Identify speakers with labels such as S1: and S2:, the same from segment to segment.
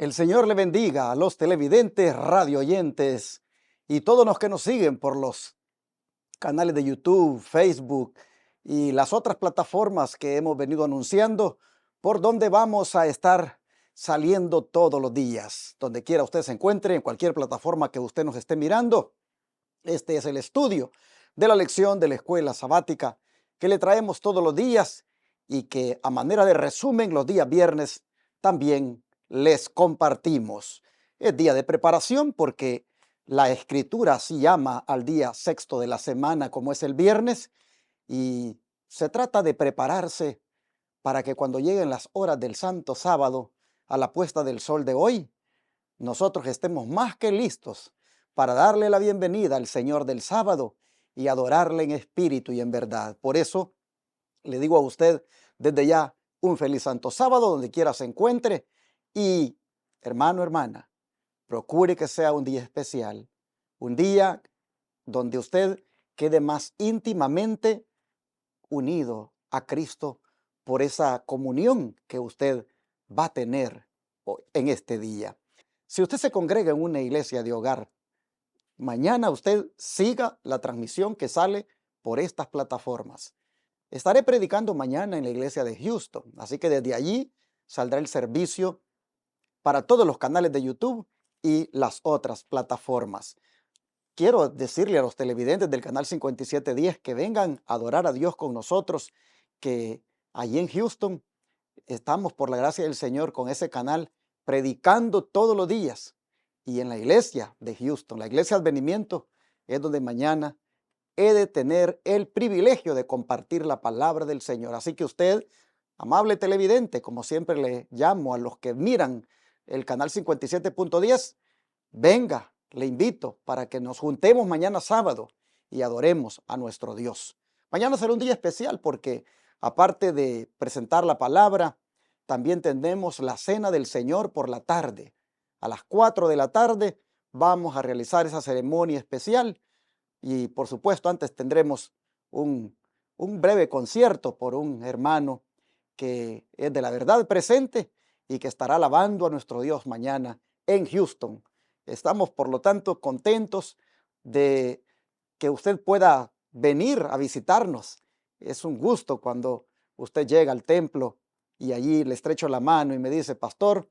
S1: El Señor le bendiga a los televidentes, radio oyentes y todos los que nos siguen por los canales de YouTube, Facebook y las otras plataformas que hemos venido anunciando, por donde vamos a estar saliendo todos los días. Donde quiera usted se encuentre, en cualquier plataforma que usted nos esté mirando, este es el estudio de la lección de la escuela sabática que le traemos todos los días y que a manera de resumen los días viernes también les compartimos. Es día de preparación porque la escritura así llama al día sexto de la semana como es el viernes y se trata de prepararse para que cuando lleguen las horas del santo sábado a la puesta del sol de hoy, nosotros estemos más que listos para darle la bienvenida al Señor del sábado y adorarle en espíritu y en verdad. Por eso le digo a usted desde ya un feliz santo sábado donde quiera se encuentre y hermano, hermana, procure que sea un día especial, un día donde usted quede más íntimamente unido a Cristo por esa comunión que usted va a tener en este día. Si usted se congrega en una iglesia de hogar, mañana usted siga la transmisión que sale por estas plataformas. Estaré predicando mañana en la iglesia de Houston, así que desde allí saldrá el servicio para todos los canales de YouTube y las otras plataformas. Quiero decirle a los televidentes del canal 5710 que vengan a adorar a Dios con nosotros, que allí en Houston estamos por la gracia del Señor con ese canal predicando todos los días. Y en la iglesia de Houston, la iglesia Advenimiento, es donde mañana he de tener el privilegio de compartir la palabra del Señor. Así que usted, amable televidente, como siempre le llamo a los que miran el canal 57.10, venga, le invito para que nos juntemos mañana sábado y adoremos a nuestro Dios. Mañana será un día especial porque aparte de presentar la palabra, también tendremos la cena del Señor por la tarde. A las 4 de la tarde vamos a realizar esa ceremonia especial y por supuesto antes tendremos un, breve concierto por un hermano que es de la verdad presente y que estará alabando a nuestro Dios mañana en Houston. Estamos, por lo tanto, contentos de que usted pueda venir a visitarnos. Es un gusto cuando usted llega al templo y allí le estrecho la mano y me dice, pastor,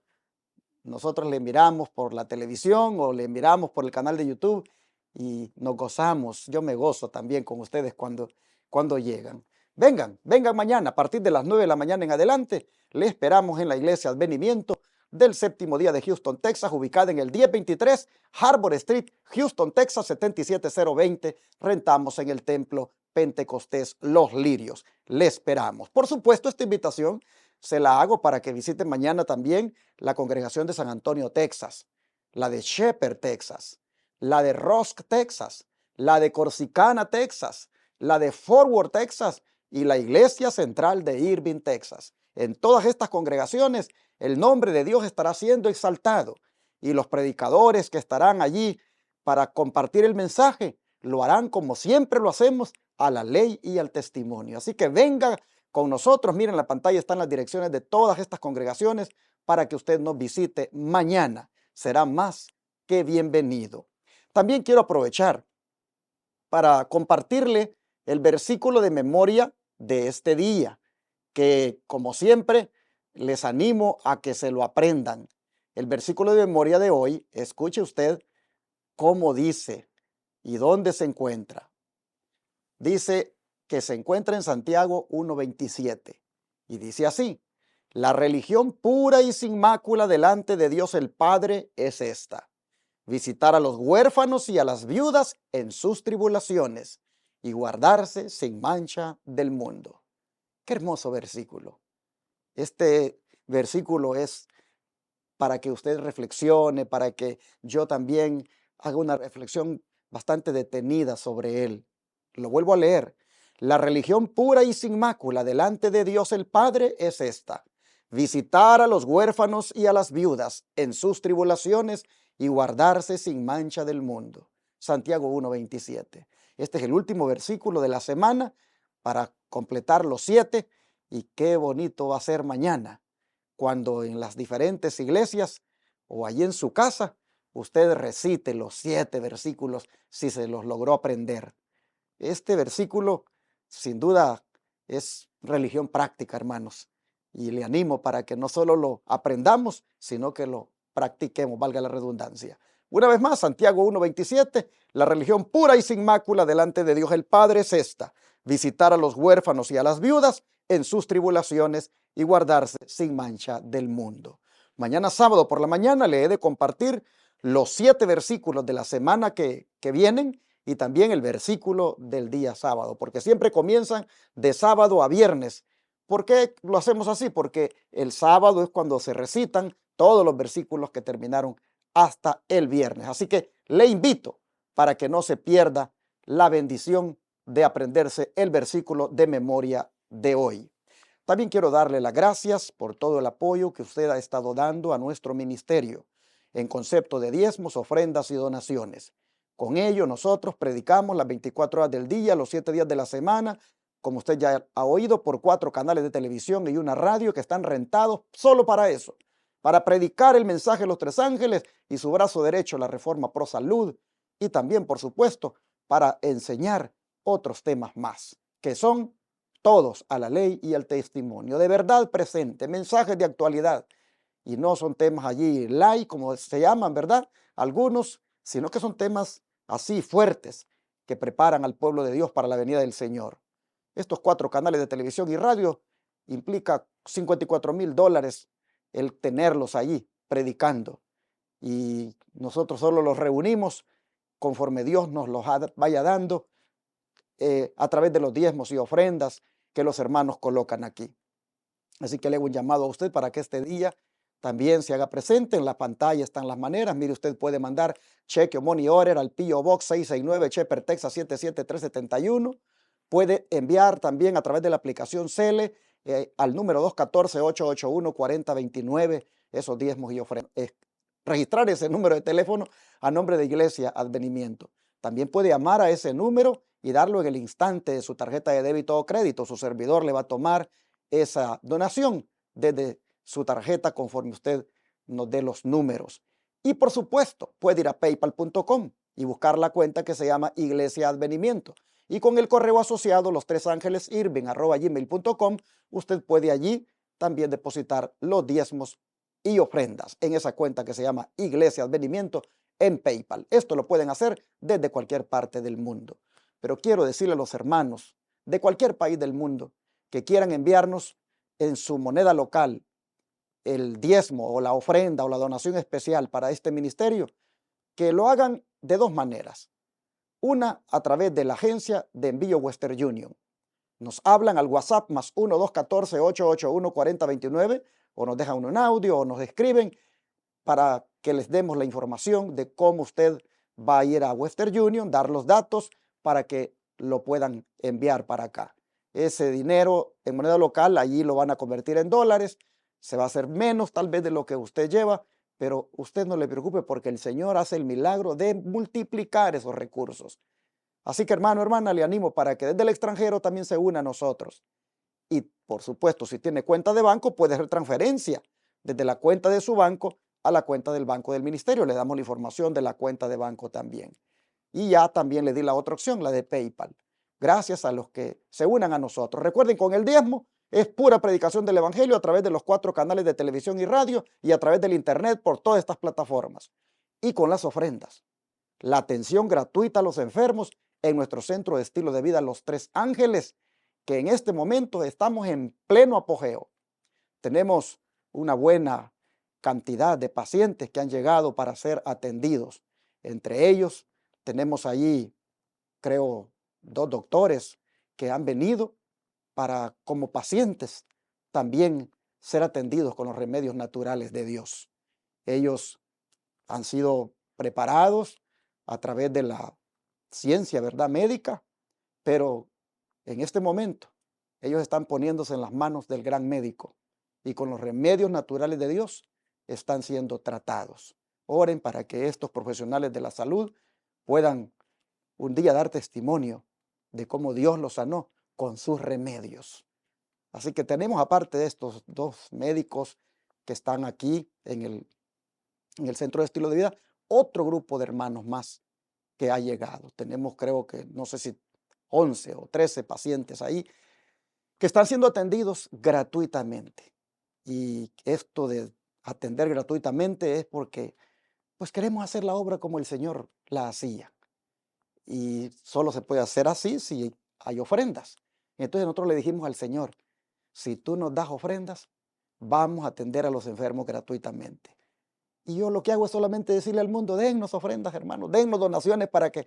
S1: nosotros le miramos por la televisión o le miramos por el canal de YouTube y nos gozamos. Yo me gozo también con ustedes cuando llegan. Vengan mañana a partir de las 9 de la mañana en adelante. Le esperamos en la iglesia Advenimiento del séptimo día de Houston, Texas, ubicada en el 1023 Harbor Street, Houston, Texas, 77020. Rentamos en el templo Pentecostés Los Lirios. Le esperamos. Por supuesto, esta invitación se la hago para que visiten mañana también la congregación de San Antonio, Texas, la de Shepherd, Texas, la de Rusk, Texas, la de Corsicana, Texas, la de Fort Worth, Texas y la iglesia central de Irving, Texas. En todas estas congregaciones el nombre de Dios estará siendo exaltado y los predicadores que estarán allí para compartir el mensaje lo harán como siempre lo hacemos, a la ley y al testimonio. Así que venga con nosotros. Miren, en la pantalla están las direcciones de todas estas congregaciones para que usted nos visite mañana. Será más que bienvenido. También quiero aprovechar para compartirle el versículo de memoria de este día, que como siempre les animo a que se lo aprendan. El versículo de memoria de hoy, escuche usted cómo dice y dónde se encuentra. Dice que se encuentra en Santiago 1:27 y dice así: la religión pura y sin mácula delante de Dios el Padre es esta: visitar a los huérfanos y a las viudas en sus tribulaciones y guardarse sin mancha del mundo. Qué hermoso versículo. Este versículo es para que usted reflexione, para que yo también haga una reflexión bastante detenida sobre él. Lo vuelvo a leer. La religión pura y sin mácula delante de Dios el Padre es esta: visitar a los huérfanos y a las viudas en sus tribulaciones y guardarse sin mancha del mundo. Santiago 1:27. Este es el último versículo de la semana para completar los 7 y qué bonito va a ser mañana cuando en las diferentes iglesias o allí en su casa, usted recite los 7 versículos si se los logró aprender. Este versículo, sin duda, es religión práctica, hermanos. Y le animo para que no solo lo aprendamos, sino que lo practiquemos, valga la redundancia. Una vez más, Santiago 1:27, la religión pura y sin mácula delante de Dios el Padre es esta: visitar a los huérfanos y a las viudas en sus tribulaciones y guardarse sin mancha del mundo. Mañana sábado por la mañana le he de compartir los 7 versículos de la semana que vienen y también el versículo del día sábado, porque siempre comienzan de sábado a viernes. ¿Por qué lo hacemos así? Porque el sábado es cuando se recitan todos los versículos que terminaron hasta el viernes. Así que le invito para que no se pierda la bendición de aprenderse el versículo de memoria de hoy. También quiero darle las gracias por todo el apoyo que usted ha estado dando a nuestro ministerio en concepto de diezmos, ofrendas y donaciones. Con ello nosotros predicamos las 24 horas del día, los 7 días de la semana, como usted ya ha oído, por 4 canales de televisión y una radio que están rentados solo para eso, para predicar el mensaje de los 3 ángeles y su brazo derecho, la Reforma Pro Salud, y también, por supuesto, para enseñar otros temas más, que son todos a la ley y al testimonio, de verdad presente, mensajes de actualidad, y no son temas allí light, como se llaman, ¿verdad? Algunos, sino que son temas así fuertes que preparan al pueblo de Dios para la venida del Señor. Estos 4 canales de televisión y radio implica $54,000 el tenerlos allí predicando, y nosotros solo los reunimos conforme Dios nos los vaya dando a través de los diezmos y ofrendas que los hermanos colocan aquí. Así que le hago un llamado a usted para que este día también se haga presente. En la pantalla están las maneras. Mire, usted puede mandar cheque o money order al P.O. Box 669, Shepherd, Texas 77371. Puede enviar también a través de la aplicación Cele al número 214-881-4029 esos diezmos y ofrendas. Registrar ese número de teléfono a nombre de Iglesia Advenimiento. También puede llamar a ese número y darlo en el instante de su tarjeta de débito o crédito. Su servidor le va a tomar esa donación desde su tarjeta conforme usted nos dé los números. Y por supuesto, puede ir a paypal.com y buscar la cuenta que se llama Iglesia Advenimiento. Y con el correo asociado, lostresangelesirving@gmail.com, usted puede allí también depositar los diezmos y ofrendas en esa cuenta que se llama Iglesia Advenimiento en PayPal. Esto lo pueden hacer desde cualquier parte del mundo. Pero quiero decirle a los hermanos de cualquier país del mundo que quieran enviarnos en su moneda local el diezmo o la ofrenda o la donación especial para este ministerio, que lo hagan de 2 maneras. Una, a través de la agencia de envío Western Union. Nos hablan al WhatsApp más 1-214-881-4029 o nos dejan un audio o nos escriben para que les demos la información de cómo usted va a ir a Western Union, dar los datos para que lo puedan enviar para acá. Ese dinero en moneda local, allí lo van a convertir en dólares, se va a hacer menos tal vez de lo que usted lleva, pero usted no le preocupe porque el Señor hace el milagro de multiplicar esos recursos. Así que hermano, hermana, le animo para que desde el extranjero también se una a nosotros. Y por supuesto, si tiene cuenta de banco, puede hacer transferencia desde la cuenta de su banco a la cuenta del banco del ministerio. Le damos la información de la cuenta de banco también. Y ya también le di la otra opción, la de PayPal. Gracias a los que se unan a nosotros. Recuerden, con el diezmo es pura predicación del evangelio a través de los 4 canales de televisión y radio y a través del internet por todas estas plataformas. Y con las ofrendas, la atención gratuita a los enfermos en nuestro centro de estilo de vida Los 3 Ángeles, que en este momento estamos en pleno apogeo. Tenemos una buena cantidad de pacientes que han llegado para ser atendidos. Entre ellos tenemos allí, creo, 2 doctores que han venido para, como pacientes, también ser atendidos con los remedios naturales de Dios. Ellos han sido preparados a través de la ciencia, ¿verdad?, médica, pero en este momento ellos están poniéndose en las manos del gran médico y con los remedios naturales de Dios están siendo tratados. Oren para que estos profesionales de la salud puedan un día dar testimonio de cómo Dios los sanó con sus remedios. Así que tenemos, aparte de estos 2 médicos que están aquí en el en el centro de estilo de vida, otro grupo de hermanos más que ha llegado. Tenemos, creo que, no sé si 11 o 13 pacientes ahí que están siendo atendidos gratuitamente. Y esto de atender gratuitamente es porque pues queremos hacer la obra como el Señor la hacía. Y solo se puede hacer así si hay ofrendas. Entonces nosotros le dijimos al Señor, si tú nos das ofrendas, vamos a atender a los enfermos gratuitamente. Y yo lo que hago es solamente decirle al mundo, dennos ofrendas, hermanos, dennos donaciones para que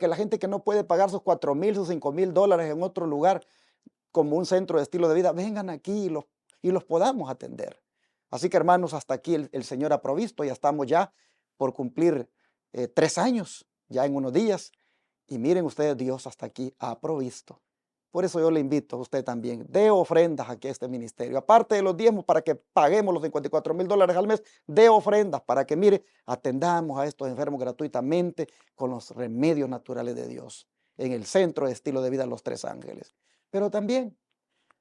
S1: la gente que no puede pagar sus 4,000, sus 5,000 dólares en otro lugar, como un centro de estilo de vida, vengan aquí y los podamos atender. Así que hermanos, hasta aquí el Señor ha provisto, ya estamos ya por cumplir 3 años, ya en unos días. Y miren ustedes, Dios hasta aquí ha provisto. Por eso yo le invito a usted también, dé ofrendas aquí a este ministerio. Aparte de los diezmos para que paguemos los 54,000 dólares al mes, dé ofrendas para que, mire, atendamos a estos enfermos gratuitamente con los remedios naturales de Dios en el centro de estilo de vida Los Tres Ángeles. Pero también,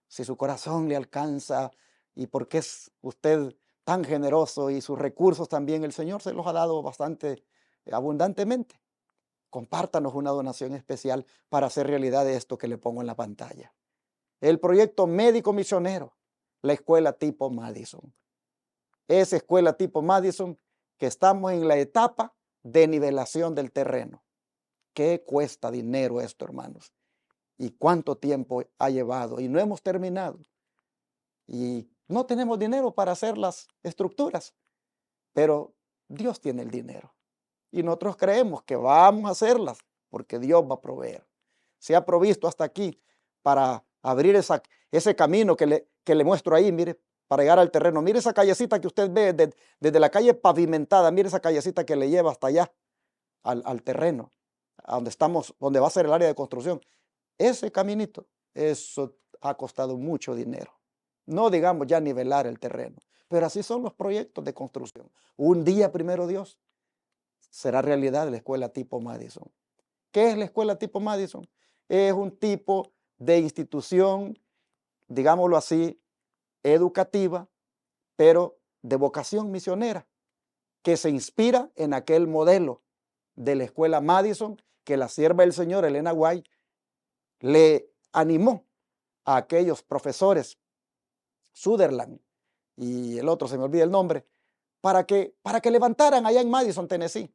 S1: si su corazón le alcanza y porque es usted tan generoso y sus recursos también, el Señor se los ha dado bastante abundantemente. Compártanos una donación especial para hacer realidad esto que le pongo en la pantalla. El proyecto médico misionero, la escuela tipo Madison. Esa escuela tipo Madison que estamos en la etapa de nivelación del terreno. ¿Qué cuesta dinero esto, hermanos? ¿Y cuánto tiempo ha llevado? Y no hemos terminado. Y no tenemos dinero para hacer las estructuras, pero Dios tiene el dinero. Y nosotros creemos que vamos a hacerlas porque Dios va a proveer. Se ha provisto hasta aquí para abrir ese camino que le muestro ahí, mire, para llegar al terreno. Mire esa callecita que usted ve desde la calle pavimentada, mire esa callecita que le lleva hasta allá, al terreno, a donde estamos, donde va a ser el área de construcción. Ese caminito, eso ha costado mucho dinero. No digamos ya nivelar el terreno, pero así son los proyectos de construcción. Un día, primero Dios, será realidad la escuela tipo Madison. ¿Qué es la escuela tipo Madison? Es un tipo de institución, digámoslo así, educativa, pero de vocación misionera, que se inspira en aquel modelo de la escuela Madison que la sierva del Señor, Elena White, le animó a aquellos profesores, Sutherland y el otro, se me olvida el nombre, para que levantaran allá en Madison, Tennessee,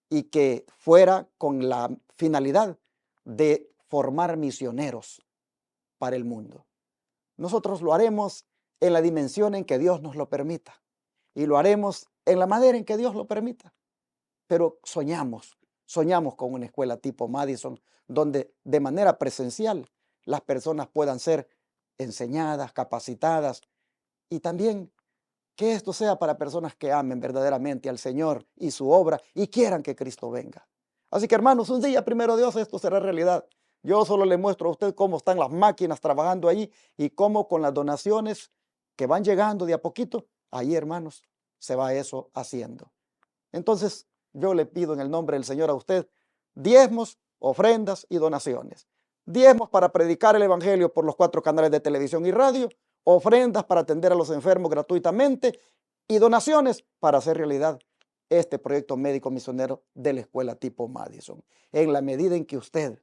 S1: y que fuera con la finalidad de formar misioneros para el mundo. Nosotros lo haremos en la dimensión en que Dios nos lo permita y lo haremos en la manera en que Dios lo permita. Pero soñamos con una escuela tipo Madison donde de manera presencial las personas puedan ser enseñadas, capacitadas y también que esto sea para personas que amen verdaderamente al Señor y su obra y quieran que Cristo venga. Así que hermanos, un día, primero Dios, esto será realidad. Yo solo le muestro a usted cómo están las máquinas trabajando ahí y cómo con las donaciones que van llegando de a poquito, ahí hermanos, se va eso haciendo. Entonces, yo le pido en el nombre del Señor a usted diezmos, ofrendas y donaciones. Diezmos para predicar el Evangelio por los 4 canales de televisión y radio, ofrendas para atender a los enfermos gratuitamente y donaciones para hacer realidad este proyecto médico misionero de la escuela tipo Madison. En la medida en que usted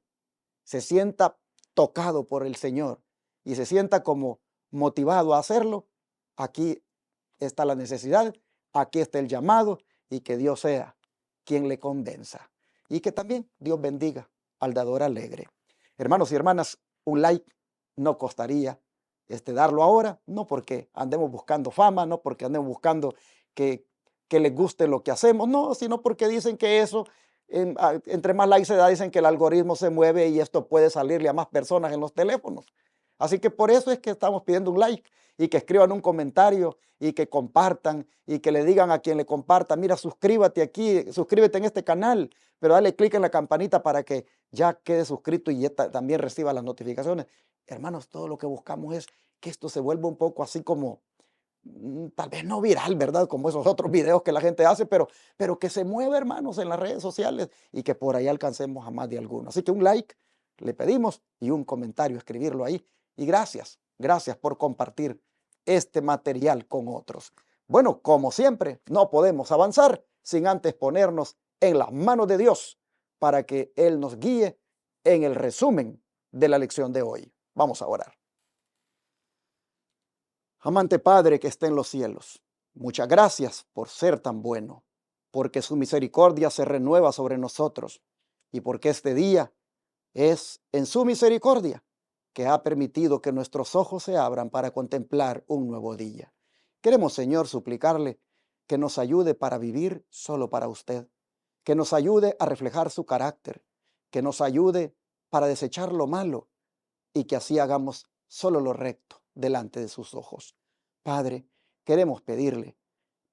S1: se sienta tocado por el Señor y se sienta como motivado a hacerlo, aquí está la necesidad, aquí está el llamado y que Dios sea quien le convenza. Y que también Dios bendiga al dador alegre. Hermanos y hermanas, un like no costaría darlo ahora, no porque andemos buscando fama, no porque andemos buscando que les guste lo que hacemos, no, sino porque dicen que eso, entre más likes se da, dicen que el algoritmo se mueve y esto puede salirle a más personas en los teléfonos. Así que por eso es que estamos pidiendo un like y que escriban un comentario y que compartan y que le digan a quien le comparta, mira, suscríbete aquí, suscríbete en este canal, pero dale clic en la campanita para que ya quede suscrito y ya también reciba las notificaciones. Hermanos, todo lo que buscamos es que esto se vuelva un poco así como, tal vez no viral, ¿verdad? Como esos otros videos que la gente hace, pero que se mueva, hermanos, en las redes sociales y que por ahí alcancemos a más de alguno. Así que un like le pedimos y un comentario, escribirlo ahí. Y gracias por compartir este material con otros. Bueno, como siempre, no podemos avanzar sin antes ponernos en las manos de Dios para que Él nos guíe en el resumen de la lección de hoy. Vamos a orar. Amante Padre que está en los cielos, muchas gracias por ser tan bueno, porque su misericordia se renueva sobre nosotros y porque este día es en su misericordia que ha permitido que nuestros ojos se abran para contemplar un nuevo día. Queremos, Señor, suplicarle que nos ayude para vivir solo para usted, que nos ayude a reflejar su carácter, que nos ayude para desechar lo malo y que así hagamos solo lo recto delante de sus ojos. Padre, queremos pedirle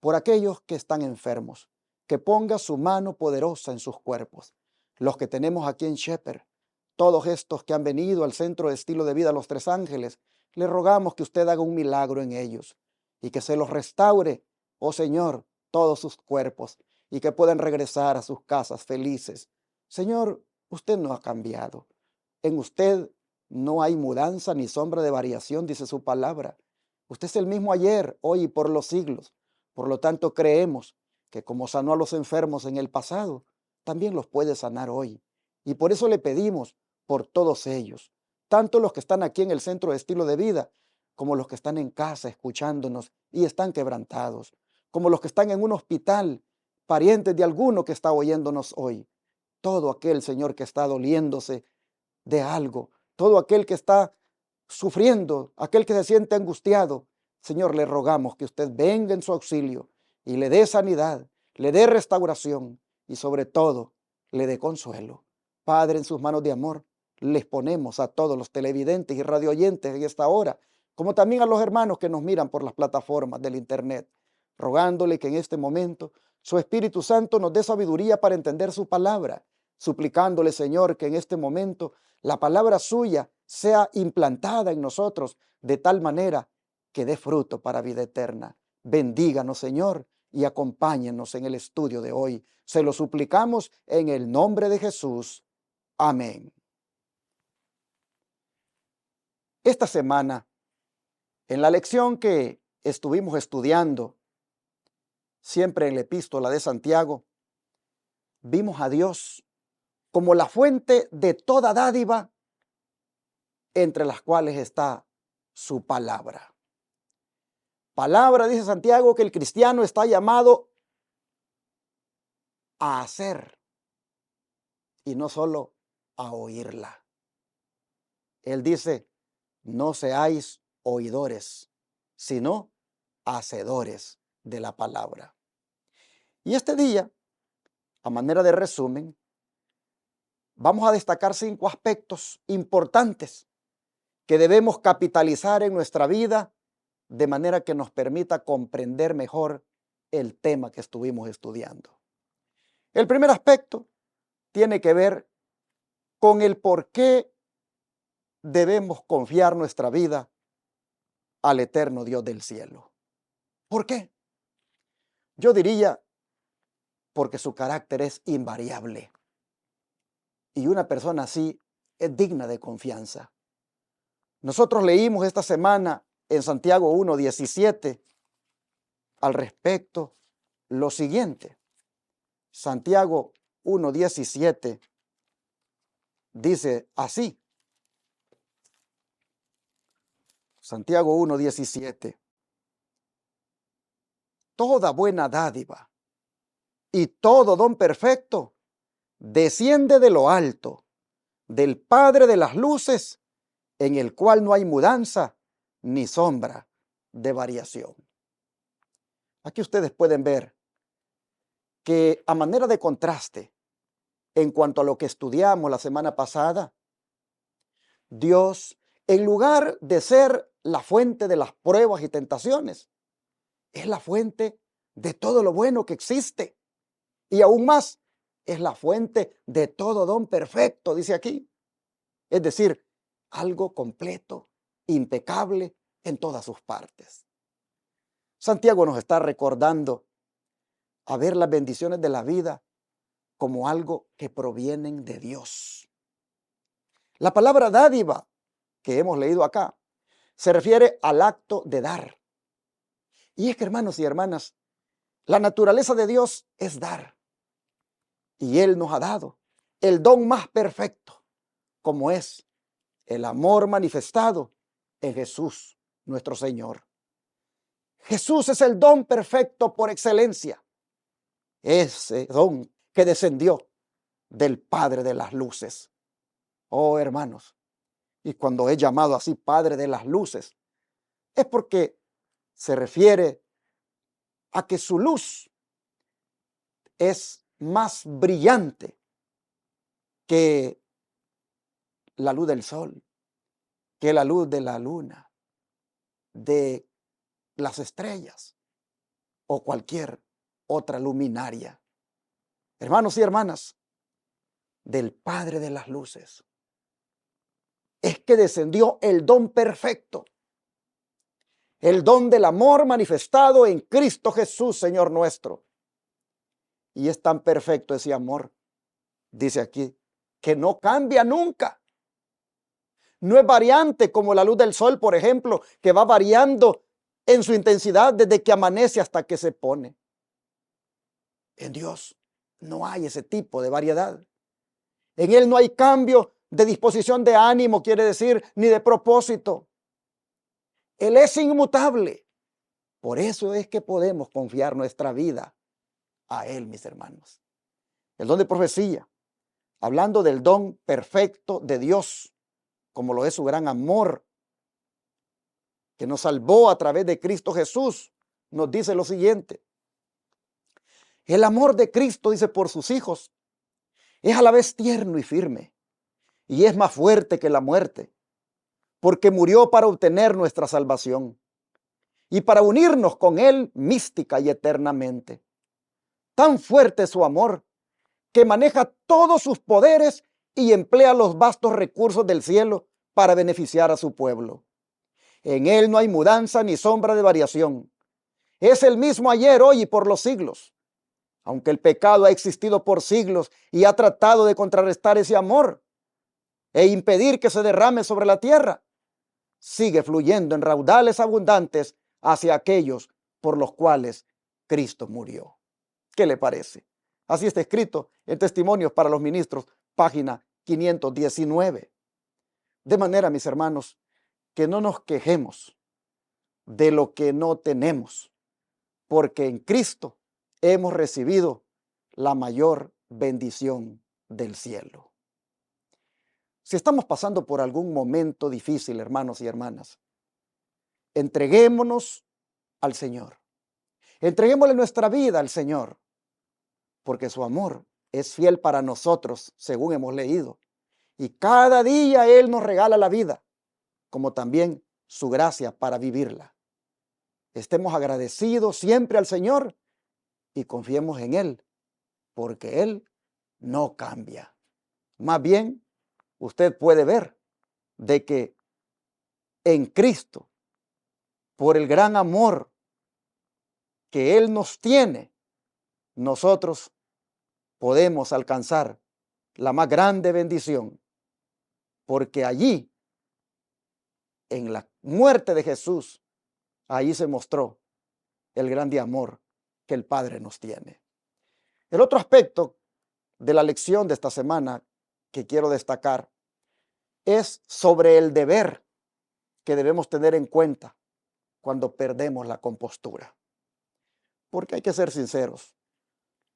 S1: por aquellos que están enfermos, que ponga su mano poderosa en sus cuerpos. Los que tenemos aquí en Shepherd, todos estos que han venido al Centro de Estilo de Vida Los Tres Ángeles, le rogamos que usted haga un milagro en ellos y que se los restaure, oh Señor, todos sus cuerpos y que puedan regresar a sus casas felices. Señor, usted no ha cambiado. En usted no hay mudanza ni sombra de variación, dice su palabra. Usted es el mismo ayer, hoy y por los siglos. Por lo tanto, creemos que como sanó a los enfermos en el pasado, también los puede sanar hoy. Y por eso le pedimos por todos ellos, tanto los que están aquí en el Centro de Estilo de Vida, como los que están en casa escuchándonos y están quebrantados, como los que están en un hospital, parientes de alguno que está oyéndonos hoy. Todo aquel, Señor, que está doliéndose de algo, todo aquel que está sufriendo, aquel que se siente angustiado, Señor, le rogamos que usted venga en su auxilio y le dé sanidad, le dé restauración y sobre todo le dé consuelo. Padre, en sus manos de amor, les ponemos a todos los televidentes y radioyentes en esta hora, como también a los hermanos que nos miran por las plataformas del internet, rogándole que en este momento su Espíritu Santo nos dé sabiduría para entender su palabra, suplicándole, Señor, que en este momento la palabra suya sea implantada en nosotros de tal manera que dé fruto para vida eterna. Bendíganos, Señor, y acompáñenos en el estudio de hoy. Se lo suplicamos en el nombre de Jesús. Amén. Esta semana, en la lección que estuvimos estudiando, siempre en la epístola de Santiago, vimos a Dios como la fuente de toda dádiva, entre las cuales está su palabra. Palabra, dice Santiago, que el cristiano está llamado a hacer y no solo a oírla. Él dice, no seáis oidores, sino hacedores de la palabra. Y este día, a manera de resumen, vamos a destacar 5 aspectos importantes que debemos capitalizar en nuestra vida de manera que nos permita comprender mejor el tema que estuvimos estudiando. El primer aspecto tiene que ver con el por qué debemos confiar nuestra vida al eterno Dios del cielo. ¿Por qué? Yo diría porque su carácter es invariable y una persona así es digna de confianza. Nosotros leímos esta semana en Santiago 1:17 al respecto lo siguiente. Santiago 1:17 dice así. Santiago 1:17. Toda buena dádiva y todo don perfecto desciende de lo alto, del Padre de las luces, en el cual no hay mudanza ni sombra de variación. Aquí ustedes pueden ver que a manera de contraste, en cuanto a lo que estudiamos la semana pasada, Dios, en lugar de ser la fuente de las pruebas y tentaciones, es la fuente de todo lo bueno que existe. Y aún más, es la fuente de todo don perfecto, dice aquí. Es decir, algo completo, impecable en todas sus partes. Santiago nos está recordando a ver las bendiciones de la vida como algo que provienen de Dios. La palabra dádiva que hemos leído acá se refiere al acto de dar. Y es que, hermanos y hermanas, la naturaleza de Dios es dar. Y Él nos ha dado el don más perfecto, como es el amor manifestado en Jesús, nuestro Señor. Jesús es el don perfecto por excelencia. Ese don que descendió del Padre de las luces. Oh, hermanos, y cuando es llamado así Padre de las luces, es porque se refiere a que su luz es más brillante que la luz del sol, que la luz de la luna, de las estrellas o cualquier otra luminaria. Hermanos y hermanas, del Padre de las luces es que descendió el don perfecto, el don del amor manifestado en Cristo Jesús, Señor nuestro. Y es tan perfecto ese amor, dice aquí, que no cambia nunca. No es variante como la luz del sol, por ejemplo, que va variando en su intensidad desde que amanece hasta que se pone. En Dios no hay ese tipo de variedad. En Él no hay cambio de disposición de ánimo, quiere decir, ni de propósito. Él es inmutable. Por eso es que podemos confiar nuestra vida a Él, mis hermanos. El don de profecía, hablando del don perfecto de Dios, como lo es su gran amor, que nos salvó a través de Cristo Jesús, nos dice lo siguiente. El amor de Cristo, dice, por sus hijos, es a la vez tierno y firme, y es más fuerte que la muerte, porque murió para obtener nuestra salvación y para unirnos con Él mística y eternamente. Tan fuerte es su amor, que maneja todos sus poderes y emplea los vastos recursos del cielo para beneficiar a su pueblo. En Él no hay mudanza ni sombra de variación. Es el mismo ayer, hoy y por los siglos. Aunque el pecado ha existido por siglos y ha tratado de contrarrestar ese amor e impedir que se derrame sobre la tierra, sigue fluyendo en raudales abundantes hacia aquellos por los cuales Cristo murió. ¿Qué le parece? Así está escrito en Testimonios para los Ministros, página 519. De manera, mis hermanos, que no nos quejemos de lo que no tenemos, porque en Cristo hemos recibido la mayor bendición del cielo. Si estamos pasando por algún momento difícil, hermanos y hermanas, entreguémonos al Señor. Entreguémosle nuestra vida al Señor, porque su amor es fiel para nosotros, según hemos leído. Y cada día Él nos regala la vida, como también su gracia para vivirla. Estemos agradecidos siempre al Señor y confiemos en Él, porque Él no cambia. Más bien, usted puede ver de que en Cristo, por el gran amor que Él nos tiene, nosotros podemos alcanzar la más grande bendición, porque allí, en la muerte de Jesús, ahí se mostró el grande amor que el Padre nos tiene. El otro aspecto de la lección de esta semana que quiero destacar es sobre el deber que debemos tener en cuenta cuando perdemos la compostura. Porque hay que ser sinceros,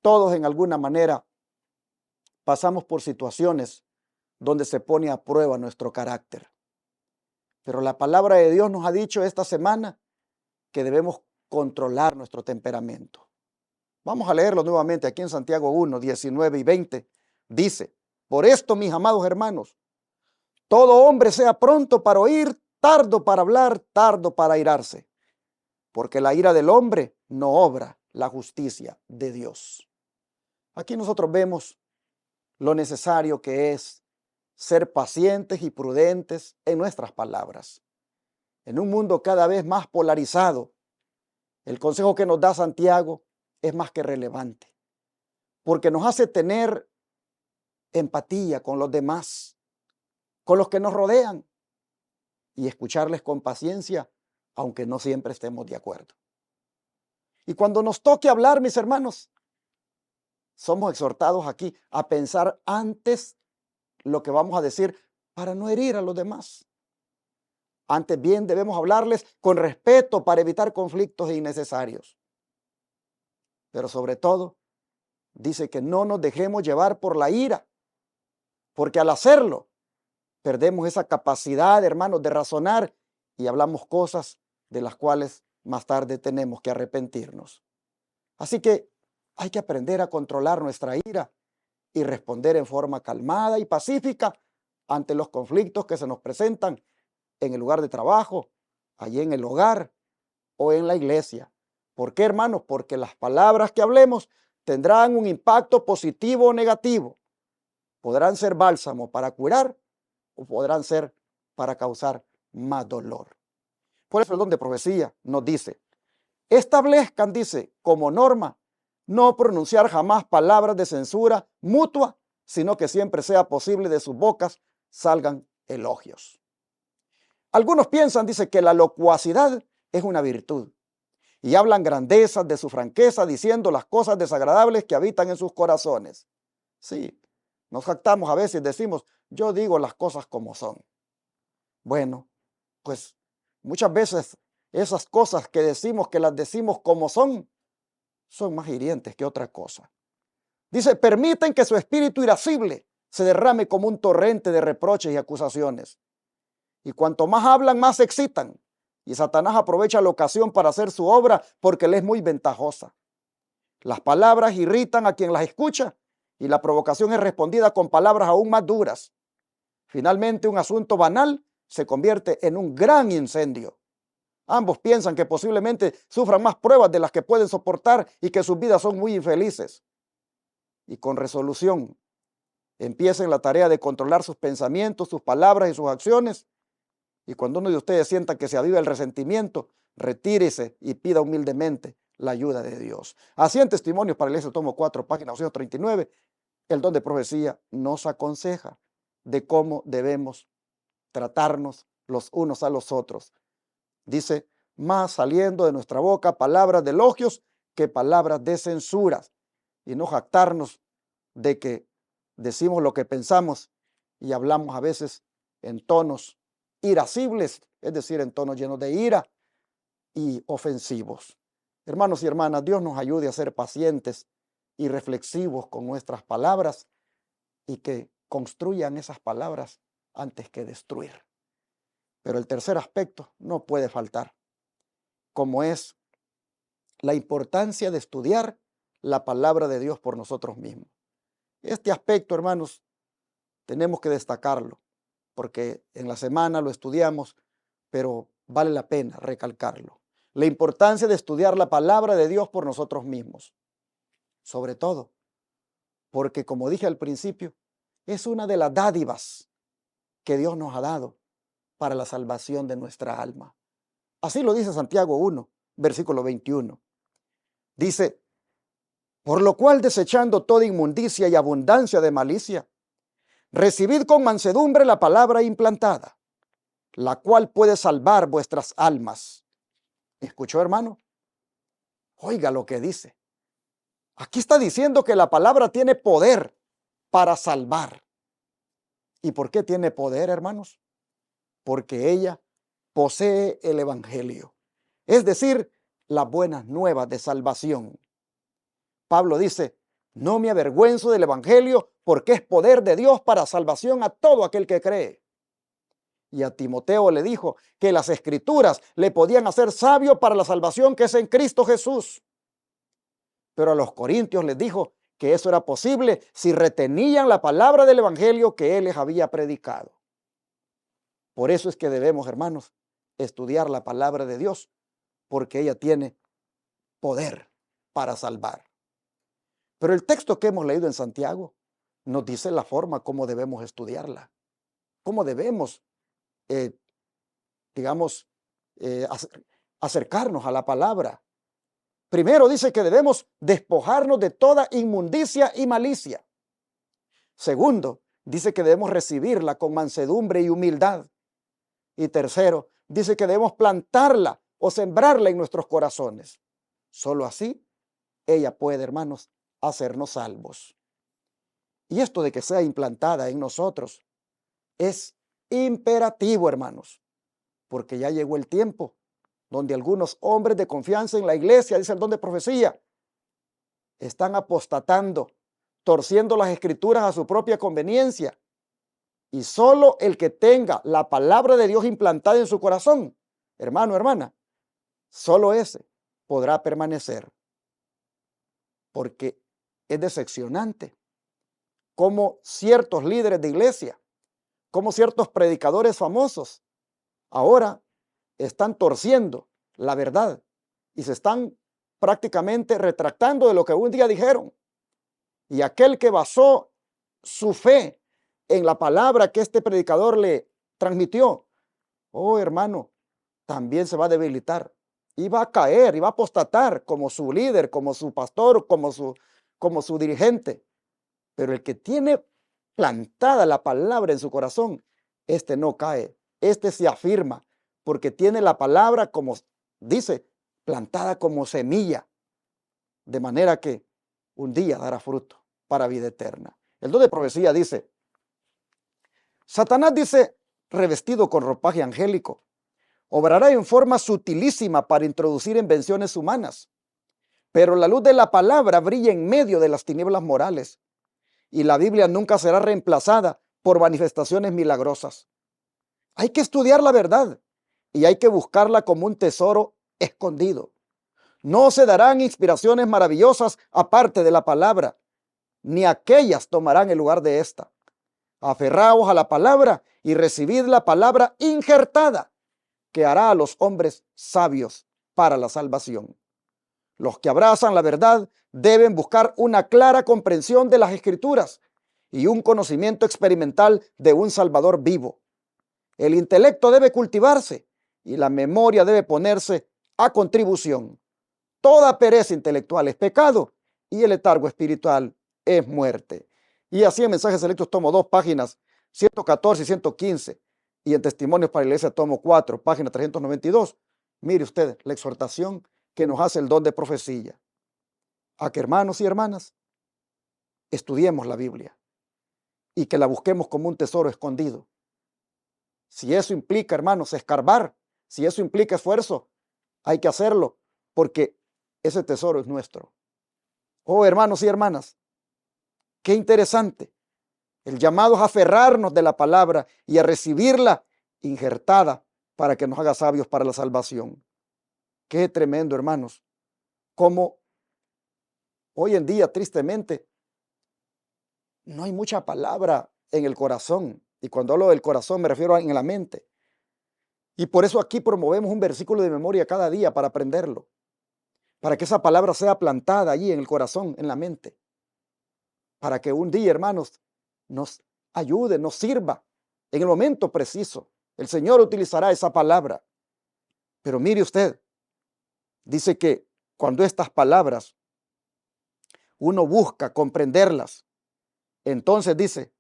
S1: todos en alguna manera pasamos por situaciones donde se pone a prueba nuestro carácter. Pero la palabra de Dios nos ha dicho esta semana que debemos controlar nuestro temperamento. Vamos a leerlo nuevamente aquí en Santiago 1, 19 y 20. Dice, por esto, mis amados hermanos, todo hombre sea pronto para oír, tardo para hablar, tardo para airarse, porque la ira del hombre no obra la justicia de Dios. Aquí nosotros vemos lo necesario que es ser pacientes y prudentes en nuestras palabras. En un mundo cada vez más polarizado, el consejo que nos da Santiago es más que relevante, porque nos hace tener empatía con los demás, con los que nos rodean, y escucharles con paciencia, aunque no siempre estemos de acuerdo. Y cuando nos toque hablar, mis hermanos, somos exhortados aquí a pensar antes lo que vamos a decir para no herir a los demás. Antes bien debemos hablarles con respeto para evitar conflictos innecesarios. Pero sobre todo, dice que no nos dejemos llevar por la ira, porque al hacerlo, perdemos esa capacidad, hermanos, de razonar y hablamos cosas de las cuales más tarde tenemos que arrepentirnos. Así que hay que aprender a controlar nuestra ira y responder en forma calmada y pacífica ante los conflictos que se nos presentan en el lugar de trabajo, allí en el hogar o en la iglesia. ¿Por qué, hermanos? Porque las palabras que hablemos tendrán un impacto positivo o negativo. Podrán ser bálsamo para curar o podrán ser para causar más dolor. Por eso el don de profecía nos dice, establezcan, dice, como norma, no pronunciar jamás palabras de censura mutua, sino que siempre sea posible de sus bocas salgan elogios. Algunos piensan, dice, que la locuacidad es una virtud y hablan grandezas de su franqueza diciendo las cosas desagradables que habitan en sus corazones. Sí, nos jactamos a veces, decimos, yo digo las cosas como son. Bueno, pues muchas veces esas cosas que decimos, que las decimos como son más hirientes que otra cosa. Dice, permiten que su espíritu irascible se derrame como un torrente de reproches y acusaciones. Y cuanto más hablan, más se excitan. Y Satanás aprovecha la ocasión para hacer su obra porque le es muy ventajosa. Las palabras irritan a quien las escucha y la provocación es respondida con palabras aún más duras. Finalmente, un asunto banal se convierte en un gran incendio. Ambos piensan que posiblemente sufran más pruebas de las que pueden soportar y que sus vidas son muy infelices. Y con resolución, empiecen la tarea de controlar sus pensamientos, sus palabras y sus acciones. Y cuando uno de ustedes sienta que se aviva el resentimiento, retírese y pida humildemente la ayuda de Dios. Así en Testimonios para la Iglesia, tomo 4, página 239, el don de profecía nos aconseja de cómo debemos tratarnos los unos a los otros. Dice, más saliendo de nuestra boca palabras de elogios que palabras de censuras. Y no jactarnos de que decimos lo que pensamos y hablamos a veces en tonos irascibles, es decir, en tonos llenos de ira y ofensivos. Hermanos y hermanas, Dios nos ayude a ser pacientes y reflexivos con nuestras palabras y que construyan esas palabras antes que destruir. Pero el tercer aspecto no puede faltar, como es la importancia de estudiar la palabra de Dios por nosotros mismos. Este aspecto, hermanos, tenemos que destacarlo, porque en la semana lo estudiamos, pero vale la pena recalcarlo. La importancia de estudiar la palabra de Dios por nosotros mismos. Sobre todo, porque como dije al principio, es una de las dádivas que Dios nos ha dado para la salvación de nuestra alma. Así lo dice Santiago 1, versículo 21. Dice, por lo cual desechando toda inmundicia y abundancia de malicia, recibid con mansedumbre la palabra implantada, la cual puede salvar vuestras almas. ¿Escuchó, hermano? Oiga lo que dice. Aquí está diciendo que la palabra tiene poder para salvar. ¿Y por qué tiene poder, hermanos? Porque ella posee el evangelio, es decir, las buenas nuevas de salvación. Pablo dice, no me avergüenzo del evangelio porque es poder de Dios para salvación a todo aquel que cree. Y a Timoteo le dijo que las escrituras le podían hacer sabio para la salvación que es en Cristo Jesús. Pero a los corintios les dijo que eso era posible si retenían la palabra del evangelio que él les había predicado. Por eso es que debemos, hermanos, estudiar la palabra de Dios, porque ella tiene poder para salvar. Pero el texto que hemos leído en Santiago nos dice la forma como debemos estudiarla, cómo debemos, digamos, acercarnos a la palabra. Primero dice que debemos despojarnos de toda inmundicia y malicia. Segundo, dice que debemos recibirla con mansedumbre y humildad. Y tercero, dice que debemos plantarla o sembrarla en nuestros corazones. Solo así ella puede, hermanos, hacernos salvos. Y esto de que sea implantada en nosotros es imperativo, hermanos, porque ya llegó el tiempo donde algunos hombres de confianza en la iglesia, dice el don de profecía, están apostatando, torciendo las escrituras a su propia conveniencia. Y solo el que tenga la palabra de Dios implantada en su corazón, hermano, hermana, solo ese podrá permanecer. Porque es decepcionante cómo ciertos líderes de iglesia, cómo ciertos predicadores famosos, ahora están torciendo la verdad y se están prácticamente retractando de lo que un día dijeron. Y aquel que basó su fe en la palabra que este predicador le transmitió, oh hermano, también se va a debilitar y va a caer y va a apostatar como su líder, como su pastor, como su dirigente. Pero el que tiene plantada la palabra en su corazón, este no cae, este se afirma, porque tiene la palabra, como dice, plantada como semilla, de manera que un día dará fruto para vida eterna. El don de profecía dice, Satanás dice, revestido con ropaje angélico, obrará en forma sutilísima para introducir invenciones humanas, pero la luz de la palabra brilla en medio de las tinieblas morales y la Biblia nunca será reemplazada por manifestaciones milagrosas. Hay que estudiar la verdad y hay que buscarla como un tesoro escondido. No se darán inspiraciones maravillosas aparte de la palabra, ni aquellas tomarán el lugar de esta. Aferraos a la palabra y recibid la palabra injertada, que hará a los hombres sabios para la salvación. Los que abrazan la verdad deben buscar una clara comprensión de las Escrituras y un conocimiento experimental de un Salvador vivo. El intelecto debe cultivarse y la memoria debe ponerse a contribución. Toda pereza intelectual es pecado y el letargo espiritual es muerte. Y así en Mensajes Selectos tomo 2, páginas 114 y 115, y en Testimonios para la Iglesia tomo 4, página 392. Mire usted la exhortación que nos hace el don de profecía, a que hermanos y hermanas estudiemos la Biblia y que la busquemos como un tesoro escondido. Si eso implica, hermanos, escarbar, si eso implica esfuerzo, hay que hacerlo, porque ese tesoro es nuestro. Oh, hermanos y hermanas, qué interesante. El llamado es a aferrarnos de la palabra y a recibirla injertada para que nos haga sabios para la salvación. Qué tremendo, hermanos, como hoy en día, tristemente, no hay mucha palabra en el corazón. Y cuando hablo del corazón me refiero a en la mente. Y por eso aquí promovemos un versículo de memoria cada día para aprenderlo, para que esa palabra sea plantada allí en el corazón, en la mente, para que un día, hermanos, nos ayude, nos sirva en el momento preciso. El Señor utilizará esa palabra. Pero mire usted, dice que cuando estas palabras uno busca comprenderlas, entonces dice,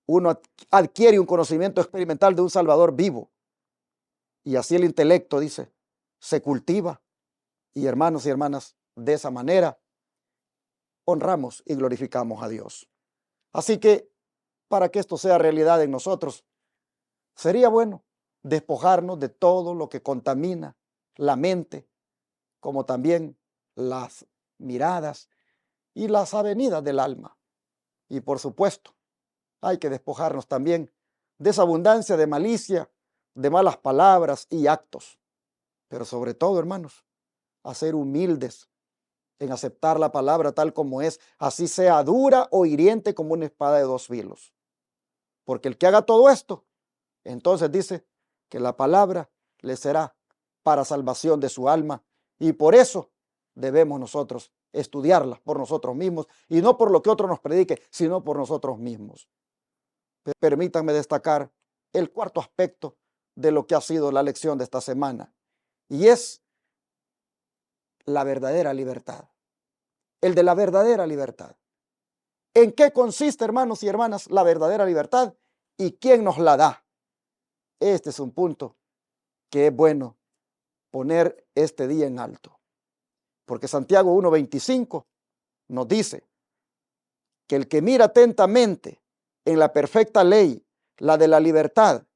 S1: uno adquiere un conocimiento experimental de un Salvador vivo. Y así el intelecto, dice, se cultiva. Y hermanos y hermanas, de esa manera honramos y glorificamos a Dios. Así que para que esto sea realidad en nosotros, sería bueno despojarnos de todo lo que contamina la mente, como también las miradas y las avenidas del alma. Y por supuesto, hay que despojarnos también de esa abundancia de malicia, de malas palabras y actos. Pero sobre todo, hermanos, a ser humildes en aceptar la palabra tal como es, así sea dura o hiriente como una espada de dos filos. Porque el que haga todo esto, entonces dice que la palabra le será para salvación de su alma, y por eso debemos nosotros estudiarla por nosotros mismos, y no por lo que otro nos predique, sino por nosotros mismos. Permítanme destacar el cuarto aspecto de lo que ha sido la lección de esta semana, y es la verdadera libertad. El de la verdadera libertad. ¿En qué consiste, hermanos y hermanas, la verdadera libertad? ¿Y quién nos la da? Este es un punto que es bueno poner este día en alto. Porque Santiago 1:25 nos dice que el que mira atentamente en la perfecta ley, la de la libertad,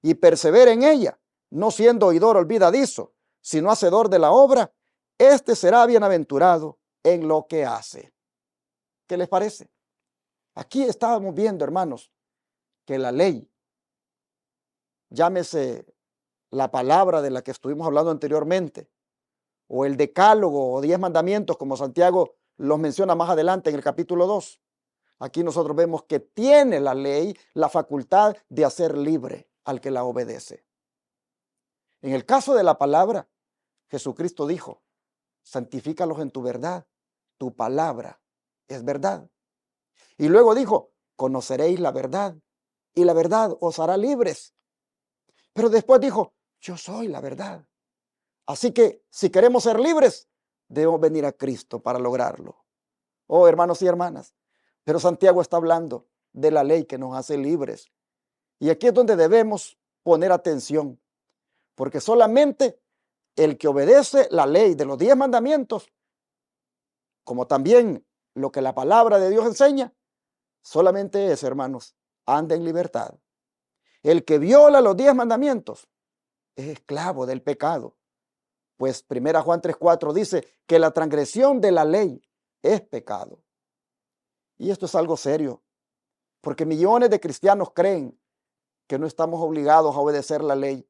S1: y persevera en ella, no siendo oidor olvidadizo, sino hacedor de la obra, éste será bienaventurado en lo que hace. ¿Qué les parece? Aquí estábamos viendo, hermanos, que la ley, llámese la palabra de la que estuvimos hablando anteriormente, o el decálogo o 10 mandamientos, como Santiago los menciona más adelante en el capítulo 2. Aquí nosotros vemos que tiene la ley la facultad de hacer libre al que la obedece. En el caso de la palabra, Jesucristo dijo, santifícalos en tu verdad, tu palabra es verdad. Y luego dijo, conoceréis la verdad y la verdad os hará libres. Pero después dijo, yo soy la verdad. Así que si queremos ser libres, debemos venir a Cristo para lograrlo. Oh, hermanos y hermanas, pero Santiago está hablando de la ley que nos hace libres. Y aquí es donde debemos poner atención, porque solamente el que obedece la ley de los 10 mandamientos, como también lo que la palabra de Dios enseña, solamente ese, hermanos, anda en libertad. El que viola los 10 mandamientos es esclavo del pecado. Pues 1 Juan 3:4 dice que la transgresión de la ley es pecado. Y esto es algo serio, porque millones de cristianos creen que no estamos obligados a obedecer la ley.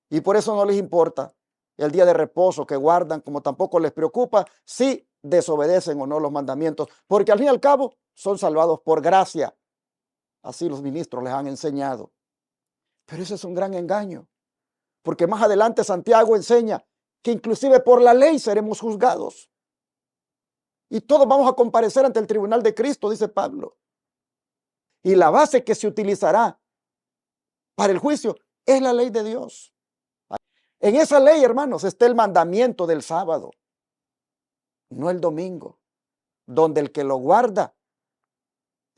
S1: Y por eso no les importa el día de reposo que guardan, como tampoco les preocupa si desobedecen o no los mandamientos, porque al fin y al cabo son salvados por gracia. Así los ministros les han enseñado. Pero ese es un gran engaño, porque más adelante Santiago enseña que inclusive por la ley seremos juzgados. Y todos vamos a comparecer ante el tribunal de Cristo, dice Pablo. Y la base que se utilizará para el juicio es la ley de Dios. En esa ley, hermanos, está el mandamiento del sábado, no el domingo, donde el que lo guarda,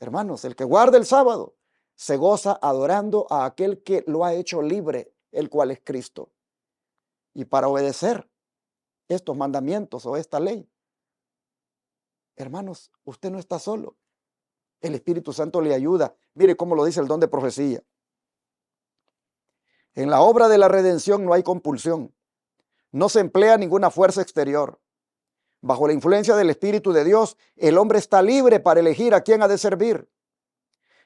S1: hermanos, el que guarda el sábado, se goza adorando a aquel que lo ha hecho libre, el cual es Cristo. Y para obedecer estos mandamientos o esta ley, hermanos, usted no está solo. El Espíritu Santo le ayuda. Mire cómo lo dice el don de profecía. En la obra de la redención no hay compulsión. No se emplea ninguna fuerza exterior. Bajo la influencia del Espíritu de Dios, el hombre está libre para elegir a quién ha de servir.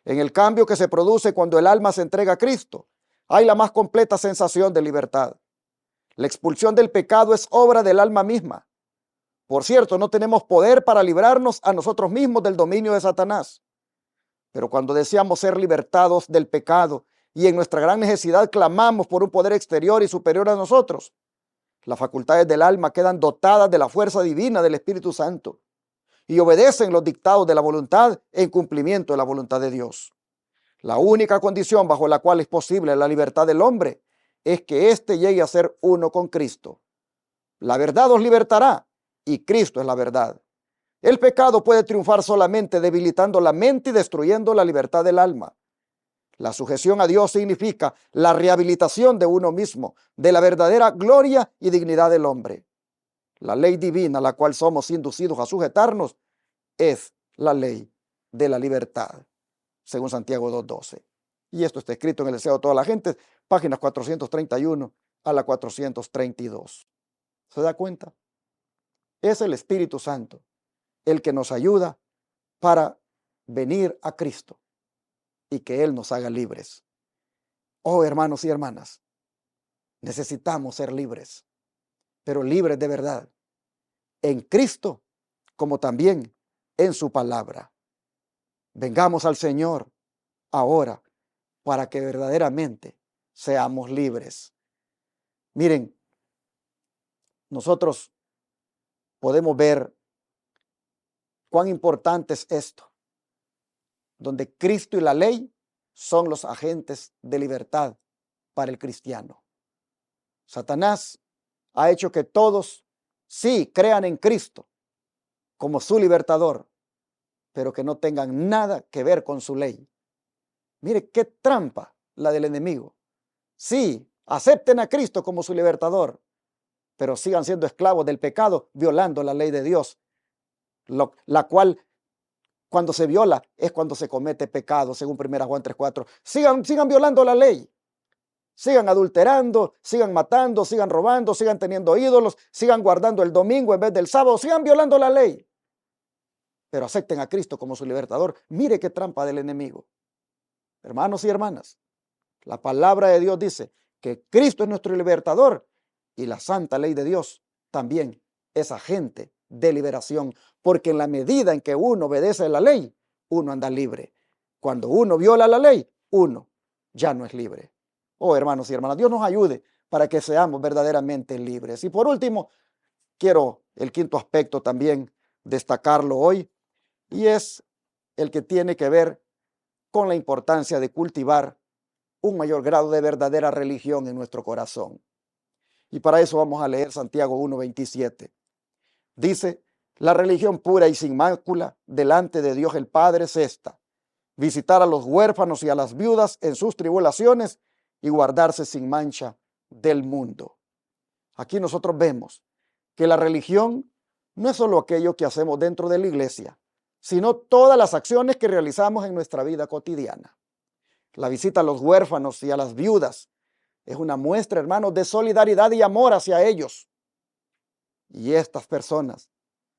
S1: En el cambio que se produce cuando el alma se entrega a Cristo, hay la más completa sensación de libertad. La expulsión del pecado es obra del alma misma. Por cierto, no tenemos poder para librarnos a nosotros mismos del dominio de Satanás. Pero cuando deseamos ser libertados del pecado y en nuestra gran necesidad clamamos por un poder exterior y superior a nosotros, las facultades del alma quedan dotadas de la fuerza divina del Espíritu Santo y obedecen los dictados de la voluntad en cumplimiento de la voluntad de Dios. La única condición bajo la cual es posible la libertad del hombre es que éste llegue a ser uno con Cristo. La verdad os libertará y Cristo es la verdad. El pecado puede triunfar solamente debilitando la mente y destruyendo la libertad del alma. La sujeción a Dios significa la rehabilitación de uno mismo, de la verdadera gloria y dignidad del hombre. La ley divina a la cual somos inducidos a sujetarnos es la ley de la libertad, según Santiago 2:12. Y esto está escrito en el Deseo de toda la gente, páginas 431 a la 432. ¿Se da cuenta? Es el Espíritu Santo el que nos ayuda para venir a Cristo y que Él nos haga libres. Oh, hermanos y hermanas, necesitamos ser libres, pero libres de verdad, en Cristo como también en su palabra. Vengamos al Señor ahora para que verdaderamente seamos libres. Miren, nosotros podemos ver cuán importante es esto, donde Cristo y la ley son los agentes de libertad para el cristiano. Satanás ha hecho que todos sí crean en Cristo como su libertador, pero que no tengan nada que ver con su ley. Mire qué trampa la del enemigo. Sí, acepten a Cristo como su libertador, pero sigan siendo esclavos del pecado, violando la ley de Dios, la cual cuando se viola es cuando se comete pecado, según 1 Juan 3:4. Sigan violando la ley. Sigan adulterando, sigan matando, sigan robando, sigan teniendo ídolos, sigan guardando el domingo en vez del sábado, sigan violando la ley. Pero acepten a Cristo como su libertador. Mire qué trampa del enemigo. Hermanos y hermanas, la palabra de Dios dice que Cristo es nuestro libertador y la santa ley de Dios también es agente de liberación, porque en la medida en que uno obedece la ley, uno anda libre. Cuando uno viola la ley, uno ya no es libre. Oh, hermanos y hermanas, Dios nos ayude para que seamos verdaderamente libres. Y por último, quiero el quinto aspecto también destacarlo hoy, y es el que tiene que ver con la importancia de cultivar un mayor grado de verdadera religión en nuestro corazón. Y para eso vamos a leer Santiago 1:27. Dice: la religión pura y sin mácula delante de Dios el Padre es esta: visitar a los huérfanos y a las viudas en sus tribulaciones y guardarse sin mancha del mundo. Aquí nosotros vemos que la religión no es solo aquello que hacemos dentro de la iglesia, sino todas las acciones que realizamos en nuestra vida cotidiana. La visita a los huérfanos y a las viudas es una muestra, hermanos, de solidaridad y amor hacia ellos. Y estas personas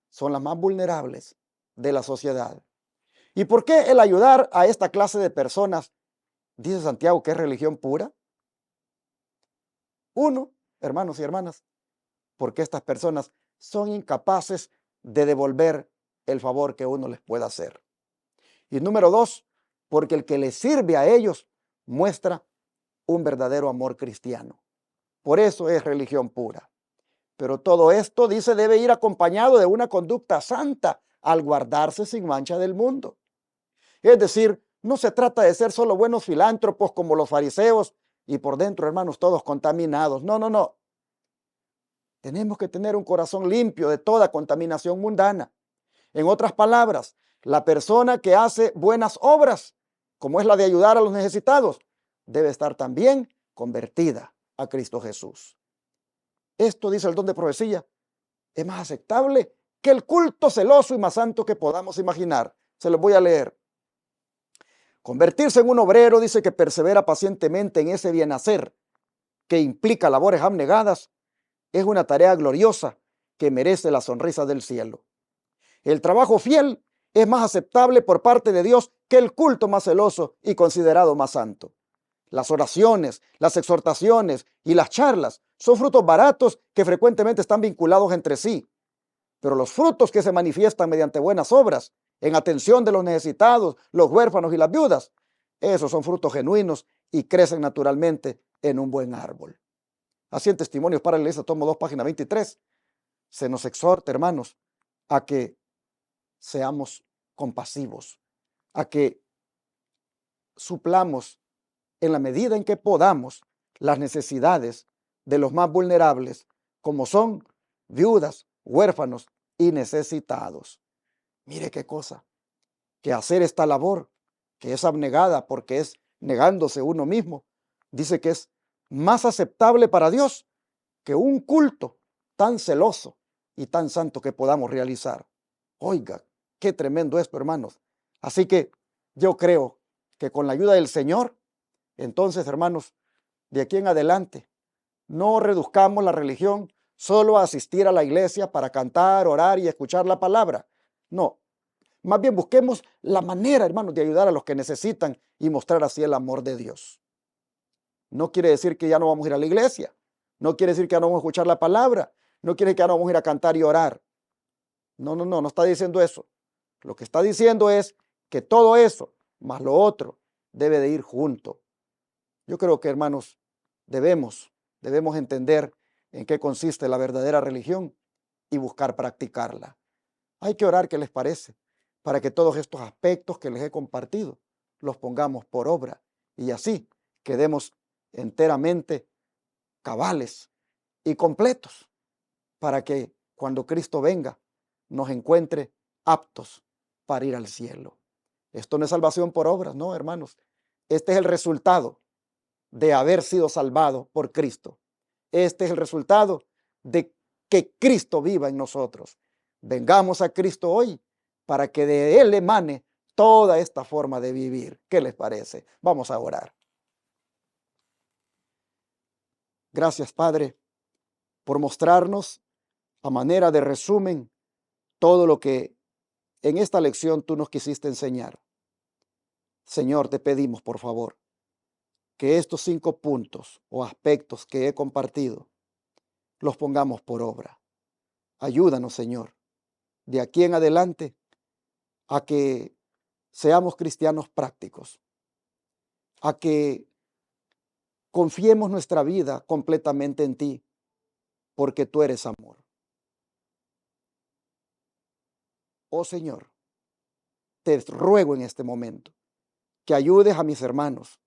S1: son las más vulnerables de la sociedad. ¿Y por qué el ayudar a esta clase de personas, dice Santiago, que es religión pura? Uno, hermanos y hermanas, porque estas personas son incapaces de devolver el favor que uno les pueda hacer. Y número dos, porque el que les sirve a ellos muestra un verdadero amor cristiano. Por eso es religión pura. Pero todo esto, dice, debe ir acompañado de una conducta santa al guardarse sin mancha del mundo. Es decir, no se trata de ser solo buenos filántropos como los fariseos y por dentro, hermanos, todos contaminados. No, no, no. Tenemos que tener un corazón limpio de toda contaminación mundana. En otras palabras, la persona que hace buenas obras, como es la de ayudar a los necesitados, debe estar también convertida a Cristo Jesús. Esto, dice el don de profecía, es más aceptable que el culto celoso y más santo que podamos imaginar. Se los voy a leer. Convertirse en un obrero, dice, que persevera pacientemente en ese bien hacer, que implica labores abnegadas, es una tarea gloriosa que merece la sonrisa del cielo. El trabajo fiel es más aceptable por parte de Dios que el culto más celoso y considerado más santo. Las oraciones, las exhortaciones y las charlas son frutos baratos que frecuentemente están vinculados entre sí. Pero los frutos que se manifiestan mediante buenas obras, en atención de los necesitados, los huérfanos y las viudas, esos son frutos genuinos y crecen naturalmente en un buen árbol. Así en Testimonios para la Iglesia, tomo 2, página 23, se nos exhorta, hermanos, a que seamos compasivos, a que suplamos en la medida en que podamos las necesidades de los más vulnerables, como son viudas, huérfanos y necesitados. Mire qué cosa, que hacer esta labor, que es abnegada porque es negándose uno mismo, dice que es más aceptable para Dios que un culto tan celoso y tan santo que podamos realizar. Oiga, qué tremendo esto, hermanos. Así que yo creo que con la ayuda del Señor, entonces, hermanos, de aquí en adelante, no reduzcamos la religión solo a asistir a la iglesia para cantar, orar y escuchar la palabra. No, más bien busquemos la manera, hermanos, de ayudar a los que necesitan y mostrar así el amor de Dios. No quiere decir que ya no vamos a ir a la iglesia. No quiere decir que ya no vamos a escuchar la palabra. No quiere decir que ya no vamos a ir a cantar y orar. No, no, no, no está diciendo eso. Lo que está diciendo es que todo eso, más lo otro, debe de ir junto. Yo creo que, hermanos, debemos entender en qué consiste la verdadera religión y buscar practicarla. Hay que orar, ¿qué les parece? Para que todos estos aspectos que les he compartido los pongamos por obra y así quedemos enteramente cabales y completos para que cuando Cristo venga nos encuentre aptos para ir al cielo. Esto no es salvación por obras, no, hermanos. Este es el resultado de haber sido salvado por Cristo. Este es el resultado de que Cristo viva en nosotros. Vengamos a Cristo hoy para que de Él emane toda esta forma de vivir. ¿Qué les parece? Vamos a orar. Gracias, Padre, por mostrarnos a manera de resumen todo lo que en esta lección tú nos quisiste enseñar. Señor, te pedimos, por favor, que estos 5 puntos o aspectos que he compartido los pongamos por obra. Ayúdanos, Señor, de aquí en adelante a que seamos cristianos prácticos, a que confiemos nuestra vida completamente en ti, porque tú eres amor. Oh Señor, te ruego en este momento que ayudes a mis hermanos,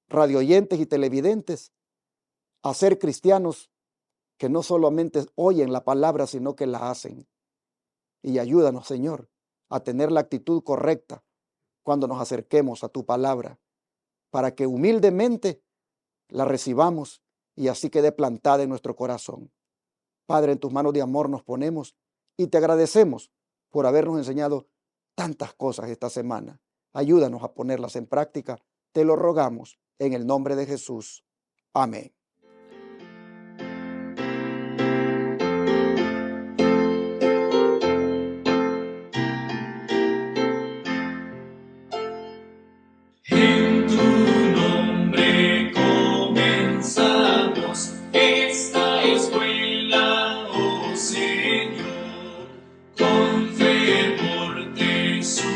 S1: radioyentes y televidentes, a ser cristianos que no solamente oyen la palabra, sino que la hacen. Y ayúdanos, Señor, a tener la actitud correcta cuando nos acerquemos a tu palabra, para que humildemente la recibamos y así quede plantada en nuestro corazón. Padre, en tus manos de amor nos ponemos y te agradecemos por habernos enseñado tantas cosas esta semana. Ayúdanos a ponerlas en práctica. Te lo rogamos en el nombre de Jesús. Amén.
S2: En tu nombre comenzamos esta escuela, oh Señor. Con fervor te suplicamos,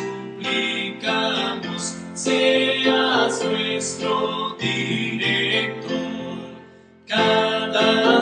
S2: seas nuestro director. Cada